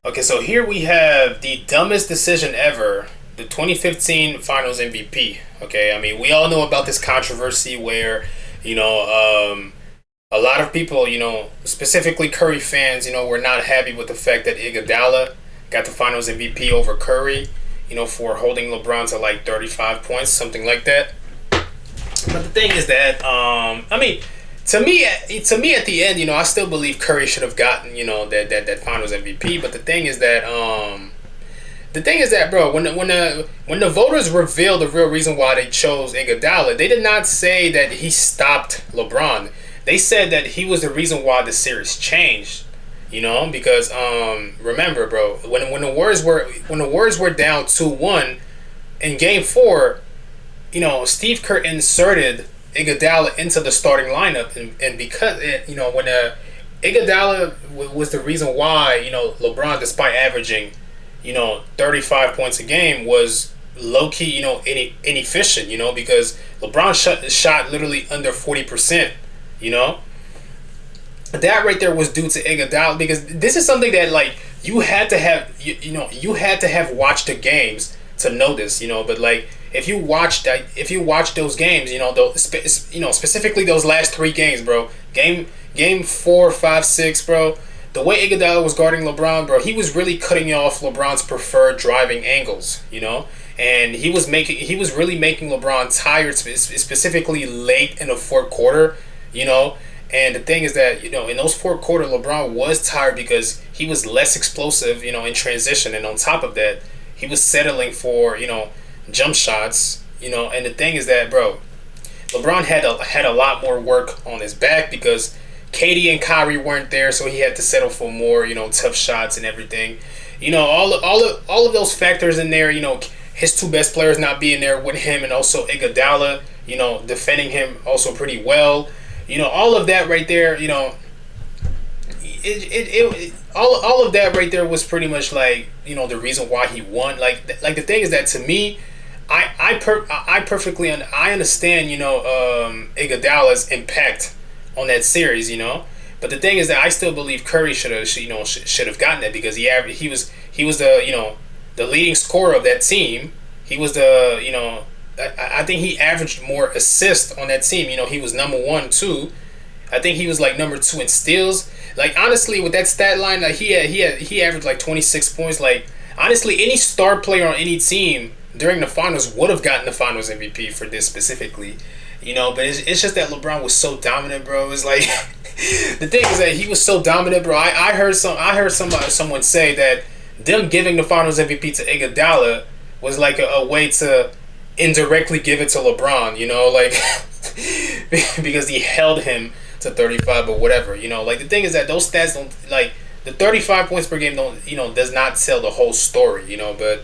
Okay, so here we have the dumbest decision ever, the 2015 Finals MVP. Okay, I mean, we all know about this controversy where, you know, a lot of people, specifically Curry fans, were not happy with the fact that Iguodala got the Finals MVP over Curry, for holding LeBron to like 35 points, something like that. But the thing is that, I mean, to me, at the end, I still believe Curry should have gotten, that Finals MVP. But the thing is that, bro, when the voters revealed the real reason why they chose Iguodala, they did not say that he stopped LeBron. They said that he was the reason why the series changed. Because remember, bro, when the Warriors were down 2-1 in Game 4, Steve Kerr inserted Iguodala into the starting lineup, and because when Iguodala was the reason why LeBron, despite averaging 35 points a game, was low key inefficient, because LeBron shot literally under 40%, you know. That right there was due to Iguodala, because this is something that like you had to have watched the games to know this, but like if you watched those games, specifically those last three games, bro, game 4, 5, 6, bro, the way Iguodala was guarding LeBron, bro, he was really cutting off LeBron's preferred driving angles, and he was really making LeBron tired, specifically late in the fourth quarter, you know. And the thing is that, in those fourth quarter, LeBron was tired because he was less explosive, in transition. And on top of that, he was settling for, jump shots, And the thing is that, bro, LeBron had a lot more work on his back because KD and Kyrie weren't there, so he had to settle for more, tough shots and everything. All of those factors in there, his two best players not being there with him, and also Iguodala, defending him also pretty well. All of that right there, all of that right there was pretty much like, the reason why he won. Like the thing is that, to me, I understand, Iguodala's impact on that series, but the thing is that I still believe Curry should have gotten it, because he was the leading scorer of that team. He was I think he averaged more assists on that team. He was number one, too. I think he was like number two in steals. Like, honestly, with that stat line, like he averaged like 26 points. Like, honestly, any star player on any team during the finals would have gotten the finals MVP for this specifically. But it's just that LeBron was so dominant, bro. It's like the thing is that he was so dominant, bro. I heard someone say that them giving the finals MVP to Iguodala was like a way to indirectly give it to LeBron, like because he held him to 35 or whatever, like the thing is that those stats don't, like, the 35 points per game don't, does not tell the whole story, but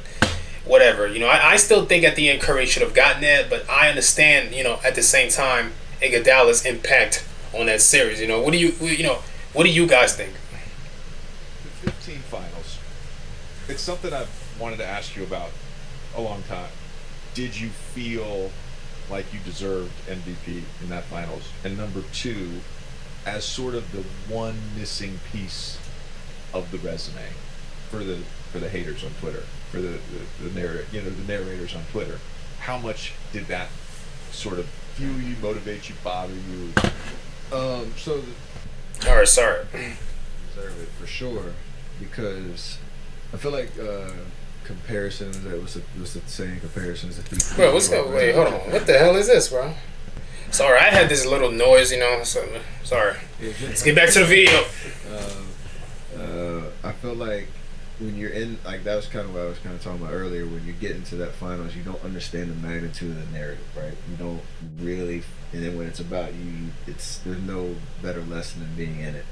whatever, I still think at the end Curry should have gotten that, but I understand, at the same time, Iguodala's impact on that series, what do you guys think? The 15 finals. It's something I've wanted to ask you about a long time. Did you feel like you deserved MVP in that finals? And number two, as sort of the one missing piece of the resume for the haters on Twitter, for the narrators on Twitter, how much did that sort of fuel you, motivate you, bother you? So All right, sorry. deserve it for sure, because I feel like comparisons. That was the saying, comparisons. Bro, what's up? Wait, hold on. What the hell is this, bro? Sorry, I had this little noise, so sorry. Let's get back to the video. I feel like when you're in, like, that was kind of what I was kind of talking about earlier. When you get into that finals, you don't understand the magnitude of the narrative, right? You don't really, and then when it's about you, there's no better lesson than being in it.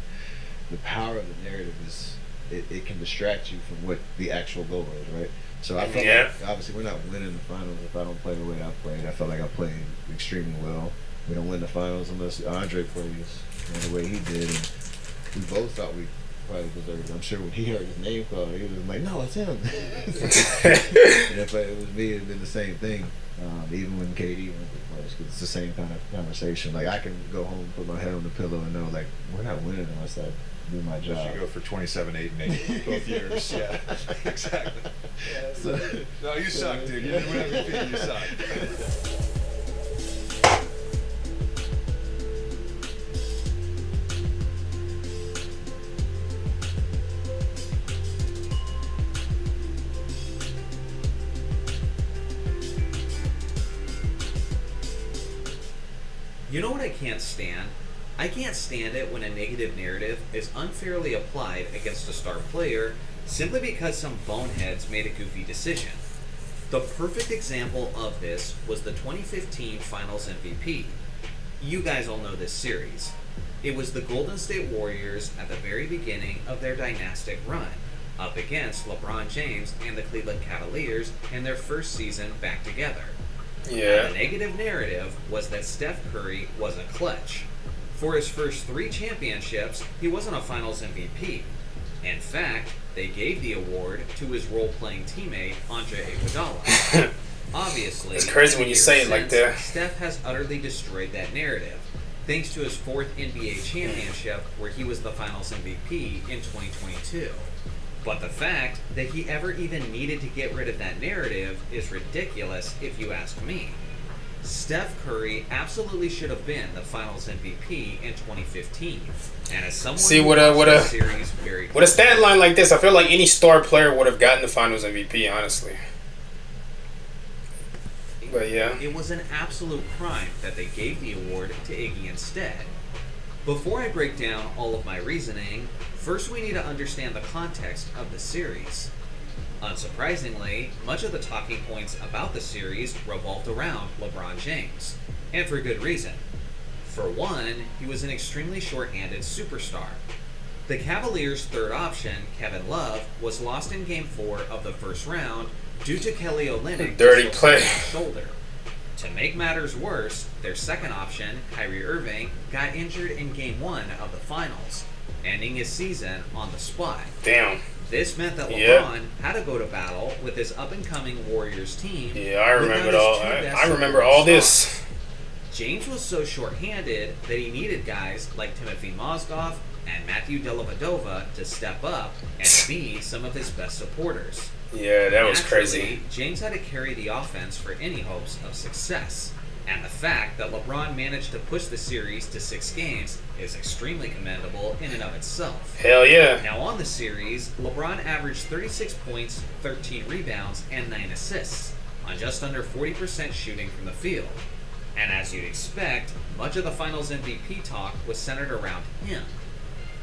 The power of the narrative is, it can distract you from what the actual goal is, right? So I felt Yeah. like, obviously, we're not winning the finals if I don't play the way I played. I felt like I played extremely well. We don't win the finals unless Andre plays the way he did, and we both thought we probably deserved it. I'm sure when he heard his name called, he was like, "No, it's him." And if it was me, it'd been the same thing. Even when KD went to the place, 'cause it's the same kind of conversation. Like, I can go home, put my head on the pillow, and know, like, we're not winning unless do my You job. should go for 27, 8, and 8 both years. Yeah, exactly. No, you suck, dude. You didn't win MVP. You suck. You know what I can't stand? I can't stand it when a negative narrative is unfairly applied against a star player simply because some boneheads made a goofy decision. The perfect example of this was the 2015 Finals MVP. You guys all know this series. It was the Golden State Warriors at the very beginning of their dynastic run, up against LeBron James and the Cleveland Cavaliers in their first season back together. Yeah. The negative narrative was that Steph Curry wasn't clutch. For his first 3 championships, he wasn't a Finals MVP. In fact, they gave the award to his role-playing teammate, Andre Iguodala. Obviously, It's crazy when you say it like that. Steph has utterly destroyed that narrative, thanks to his 4th NBA championship where he was the Finals MVP in 2022. But the fact that he ever even needed to get rid of that narrative is ridiculous if you ask me. Steph Curry absolutely should have been the Finals MVP in 2015. And as someone See, who with a- watched with the a- series very With a stat line like this, I feel like any star player would have gotten the Finals MVP, honestly. But yeah. It was an absolute crime that they gave the award to Iggy instead. Before I break down all of my reasoning, first we need to understand the context of the series. Unsurprisingly, much of the talking points about the series revolved around LeBron James, and for good reason. For one, he was an extremely short-handed superstar. The Cavaliers' third option, Kevin Love, was lost in Game 4 of the first round due to Kelly Olynyk Dirty play. shoulder. To make matters worse, their second option, Kyrie Irving, got injured in Game 1 of the finals, ending his season on the spot. Damn. This meant that LeBron Yeah. had to go to battle with his up-and-coming Warriors team. Yeah, I remember without all. his two best I remember supporting all this. stars. James was so short-handed that he needed guys like Timothy Mozgov and Matthew Dellavedova to step up and be some of his best supporters. Yeah, that was Naturally, crazy. James had to carry the offense for any hopes of success. And the fact that LeBron managed to push the series to 6 games is extremely commendable in and of itself. Hell yeah. Now on the series, LeBron averaged 36 points, 13 rebounds, and 9 assists, on just under 40% shooting from the field. And as you'd expect, much of the Finals MVP talk was centered around him.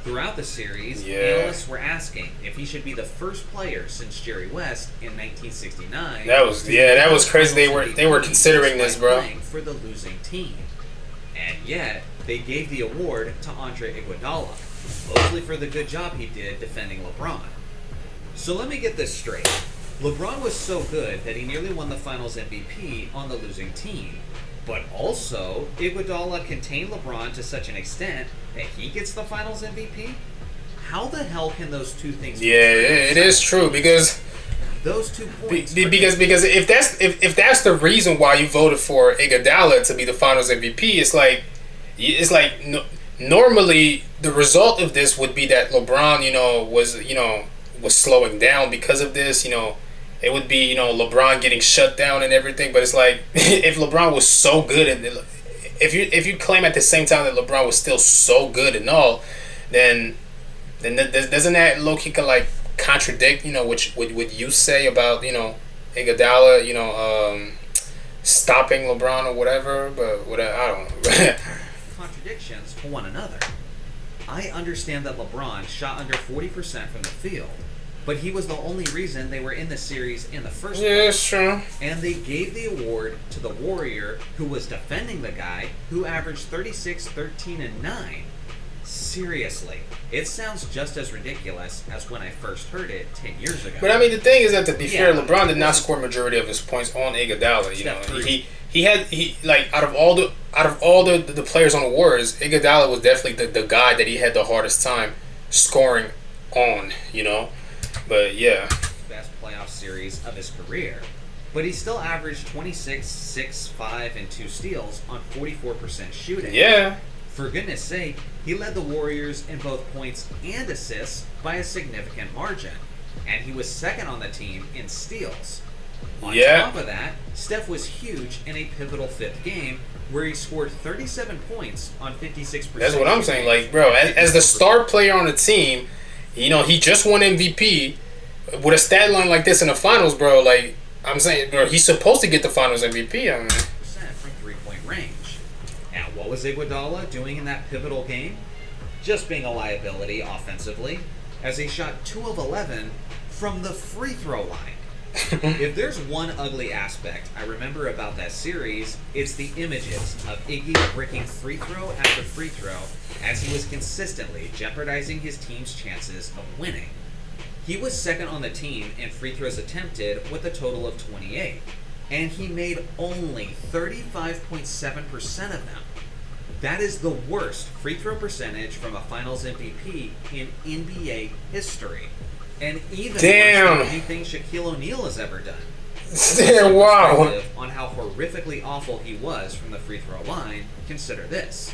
Throughout the series, Yeah. analysts were asking if he should be the first player since Jerry West in 1969. That was crazy. They were considering this, bro. Playing for the losing team, and yet they gave the award to Andre Iguodala, mostly for the good job he did defending LeBron. So let me get this straight: LeBron was so good that he nearly won the Finals MVP on the losing team. But also, Iguodala contained LeBron to such an extent that he gets the Finals MVP? How the hell can those two things be Yeah, true? it is true because Those 2 points. because if that's the reason why you voted for Iguodala to be the Finals MVP, it's like normally the result of this would be that LeBron, was slowing down because of this, It would be, LeBron getting shut down and everything, but it's like if LeBron was so good and if you claim at the same time that LeBron was still so good and all, then doesn't that low key like contradict, what you say about, Iguodala, stopping LeBron or whatever, but whatever, I don't know. Contradictions to one another. I understand that LeBron shot under 40% from the field, but he was the only reason they were in the series in the first place. Yeah, it's true. And they gave the award to the Warrior who was defending the guy who averaged 36, 13, and 9. Seriously, it sounds just as ridiculous as when I first heard it 10 years ago. But I mean, the thing is that to be fair, Yeah. LeBron did not score majority of his points on Iguodala. Steph Curry. He out of all the players on the Warriors, Iguodala was definitely the guy that he had the hardest time scoring on. But yeah, Best playoff series of his career. But he still averaged 26, 6, 5, and 2 steals on 44% shooting. yeah, For goodness sake, He led the Warriors in both points and assists by a significant margin, and he was second on the team in steals. On top of that, Steph was huge in a pivotal fifth game where he scored 37 points on 56%. That's what I'm saying. Like, bro, as the star player on the team, you know, he just won MVP with a stat line like this in the finals, bro. Like, I'm saying, bro, he's supposed to get the finals MVP. I mean, from three-point range. Now, what was Iguodala doing in that pivotal game? Just being a liability offensively, as he shot 2 of 11 from the free throw line. If there's one ugly aspect I remember about that series, it's the images of Iggy breaking free throw after free throw as he was consistently jeopardizing his team's chances of winning. He was second on the team in free throws attempted with a total of 28, and he made only 35.7% of them. That is the worst free throw percentage from a Finals MVP in NBA history. And even worse than anything Shaquille O'Neal has ever done. Damn, wow. On how horrifically awful he was from the free throw line, consider this.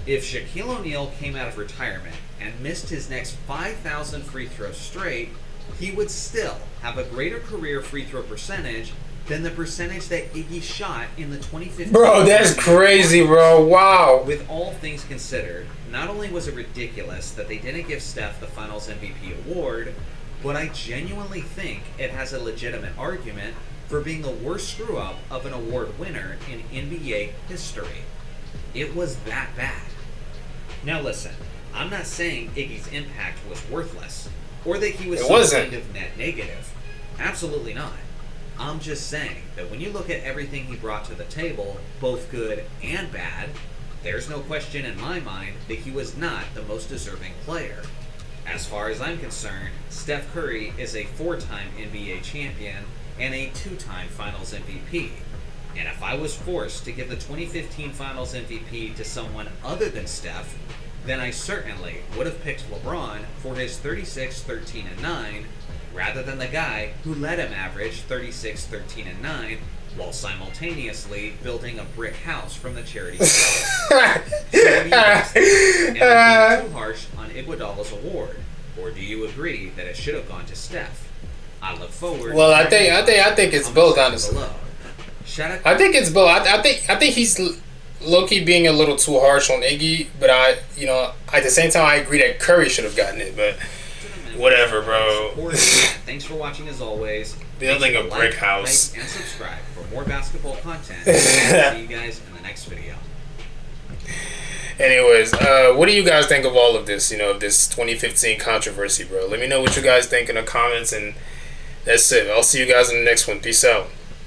If Shaquille O'Neal came out of retirement and missed his next 5,000 free throws straight, he would still have a greater career free throw percentage than the percentage that Iggy shot in the 2015. Bro, that's crazy, bro. Wow. With all things considered, not only was it ridiculous that they didn't give Steph the Finals MVP award, but I genuinely think it has a legitimate argument for being the worst screw-up of an award winner in NBA history. It was that bad. Now listen, I'm not saying Iggy's impact was worthless, or that he was some kind of net negative. Absolutely not. I'm just saying that when you look at everything he brought to the table, both good and bad, there's no question in my mind that he was not the most deserving player. As far as I'm concerned, Steph Curry is a 4-time NBA champion and a 2-time Finals MVP. And if I was forced to give the 2015 Finals MVP to someone other than Steph, then I certainly would have picked LeBron for his 36, 13, and 9, rather than the guy who let him average 36, 13, and 9 while simultaneously building a brick house from the charity fund. So what do you guys think? Am I being too harsh on Iguodala's award, or do you agree that it should have gone to Steph? I look forward. Well, I think it's both, honestly. I think it's both. I think he's low-key being a little too harsh on Iggy, but at the same time, I agree that Curry should have gotten it, but whatever, bro. Thanks for watching as always. Building a brick house. Like, and subscribe for more basketball content. See you guys in the next video. Anyways, what do you guys think of all of this, of this 2015 controversy, bro? Let me know what you guys think in the comments, and that's it. I'll see you guys in the next one. Peace out.